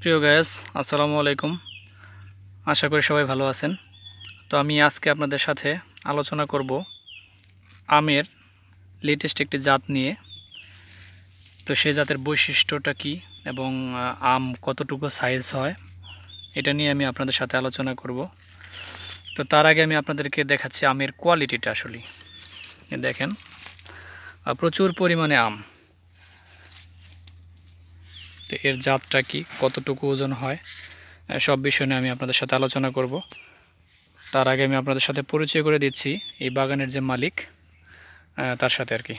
প্রিয় গাইস, আসসালামু আলাইকুম। আশা করি সবাই ভালো আছেন। তো আমি আজকে আপনাদের সাথে আলোচনা করব আমের লেটেস্ট একটি জাত নিয়ে। তো সেই জাতের বৈশিষ্ট্যটা কি এবং আম কতটুকু সাইজ হয় এটা নিয়ে আমি আপনাদের সাথে আলোচনা করব। তো তার আগে আমি আপনাদেরকে দেখাচ্ছি আমের কোয়ালিটিটা। আসলে দেখেন, প্রচুর পরিমাণে আম। তো এর জাতটা কি, কতটুকু ওজন হয়, সব বিষয় নিয়ে আমি আপনাদের সাথে আলোচনা করব। তার আগে আমি আপনাদের সাথে পরিচয় করে দিচ্ছি এই বাগানের যে মালিক, তার সাথে আর কি।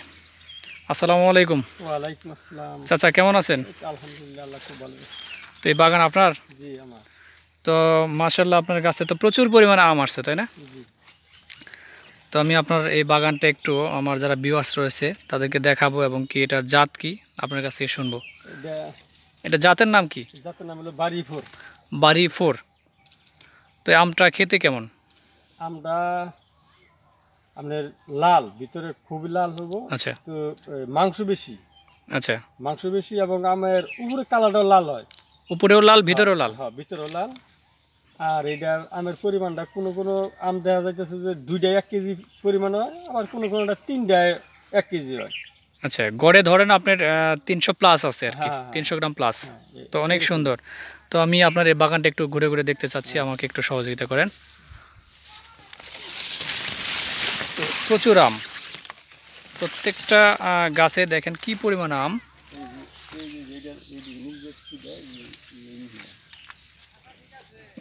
আসসালামু আলাইকুম। ওয়ালাইকুম আসসালাম। চাচা, কেমন আছেন? আলহামদুলিল্লাহ, আল্লাহ খুব ভালো। তো এই বাগান আপনার? জি আমার। তো মাশাআল্লাহ, আপনার কাছে তো প্রচুর পরিমাণে আম আসছে, তাই না? জি। তো আমি আপনার এই বাগানটা একটু আমার যারা ভিউয়ার্স রয়েছে তাদেরকে দেখাবো এবং কি এটার জাত কি আপনার কাছ থেকে শুনবো। এটা জাতের নাম কি? জাতের নাম হলো বাড়ি ফোর। বাড়ি ফোর। তো এই আমটা খেতে কেমন? আমরা আপনার লাল, ভিতরে খুবই লাল হবো। আচ্ছা তো মাংস বেশি। আচ্ছা, মাংস বেশি এবং আমের উপরে কালারটাও লাল হয়। উপরেও লাল ভিতরেও লাল? হ্যাঁ, ভিতরেও লাল। আর এটার আমের পরিমাণটা কোনো কোনো আম দেখা যাইতেছে যে 2টায় 1 কেজি পরিমাণ হয়, আবার কোনো কোনোটা 3টায় 1 কেজি হয়। আচ্ছা, গড়ে ধরেন আপনার 300 প্লাস আছে আর কি, হ্যাঁ 300 গ্রাম প্লাস। হ্যাঁ, তো অনেক সুন্দর। তো আমি আপনার এই বাগানটা একটু ঘুরে ঘুরে দেখতে চাচ্ছি, আমাকে একটু সহযোগিতা করেন। তো প্রচুর আম, প্রত্যেকটা গাছে দেখেন কি পরিমাণ আম।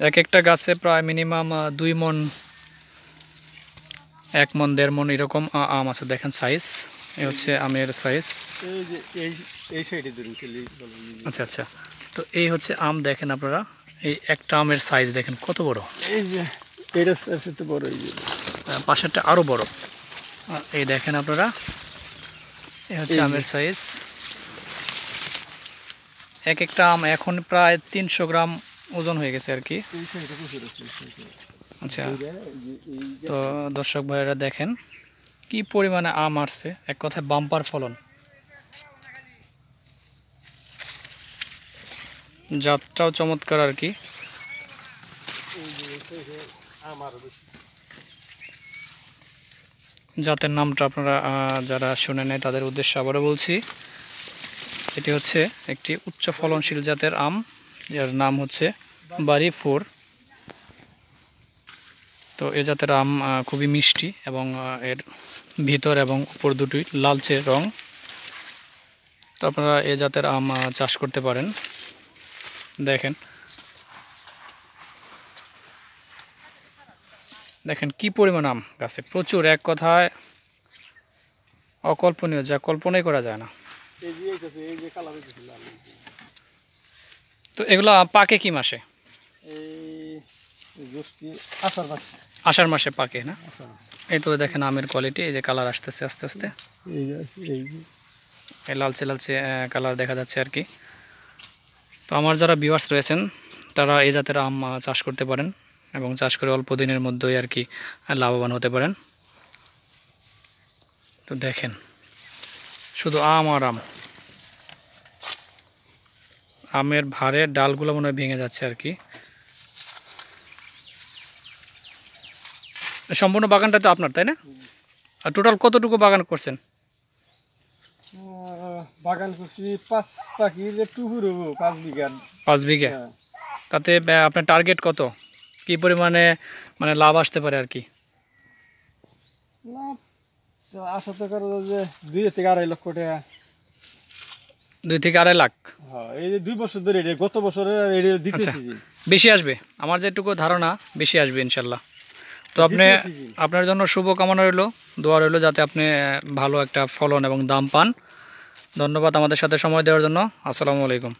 এক একটা গাছে প্রায় মিনিমাম 2 মণ, 1 মণ 1.5 মণ এরকম আম আছে। দেখেন সাইজ, এই হচ্ছে আমের সাইজ। এই যে এই সাইডে ধরুন। আচ্ছা আচ্ছা, তো এই হচ্ছে আম। দেখেন আপনারা এই একটা আমের সাইজ দেখেন কত বড়। এই যে এটা সবচেয়ে বড়। এই যে পাশেরটা আরও বড়। এই দেখেন আপনারা, এই হচ্ছে আমের সাইজ। এক একটা আম এখন প্রায় 300 গ্রাম ওজন হয়ে গেছে আর কি। আচ্ছা, তো দর্শক ভাইয়েরা দেখেন কি পরিমাণে আম আসছে, এক কথায় বাম্পার ফলন। জাতটাও চমৎকার আর কি। জাতের নামটা আপনারা যারা শুনে নেয় তাদের উদ্দেশ্যে আবারও বলছি, এটি হচ্ছে একটি উচ্চ ফলনশীল জাতের আম, যার নাম হচ্ছে বাড়ি ফোর। তো এ জাতের আম খুবই মিষ্টি এবং এর ভিতর এবং উপর দুটোই লালচে রং। তো আপনারা এ জাতের আম চাষ করতে পারেন। দেখেন দেখেন কি পরিমাণ আম গাছে, প্রচুর, এক কথায় অকল্পনীয়, যা কল্পনাই করা যায় না। তো এগুলো পাকে কি মাসে? আষাঢ় মাসে পাকে না? এই তো দেখেন আমের কোয়ালিটি, এই যে কালার আসতেছে আস্তে আস্তে, এই লালচে লালচে কালার দেখা যাচ্ছে আর কি। তো আমার যারা ভিউয়ার্স রয়েছেন তারা এই জাতের আম চাষ করতে পারেন এবং চাষ করে অল্প দিনের মধ্যেই আর কি লাভবান হতে পারেন। তো দেখেন শুধু আম আর আম, আমের ভারে ডালগুলো মনে হয় ভেঙে যাচ্ছে আর কি। সম্পূর্ণ বাগানটা তো আপনার, তাই না? আর টোটাল কতটুকু বাগান করছেন? বাগান করছি 5 পাখির একটু পুরো 5 বিঘা। 5 বিঘা। তাতে আপনার টার্গেট কত, কি পরিমাণে মানে লাভ আসতে পারে আর কি? আশা তো করো যে 2 থেকে 2.5 লক্ষ টাকা। 2 থেকে 2.5 লাখ? হ্যাঁ, এই যে 2 বছর ধরে এটা, গত বছরে এটা দ্বিতীয় সিজন। বেশি আসবে আমার যেটুকু ধারণা, বেশি আসবে ইনশাল্লাহ। তো আপনার জন্য শুভ কামনা রইল, দোয়া রইল যাতে আপনি ভালো একটা ফলন এবং দাম পান। ধন্যবাদ আমাদের সাথে সময় দেওয়ার জন্য। আসসালামু আলাইকুম।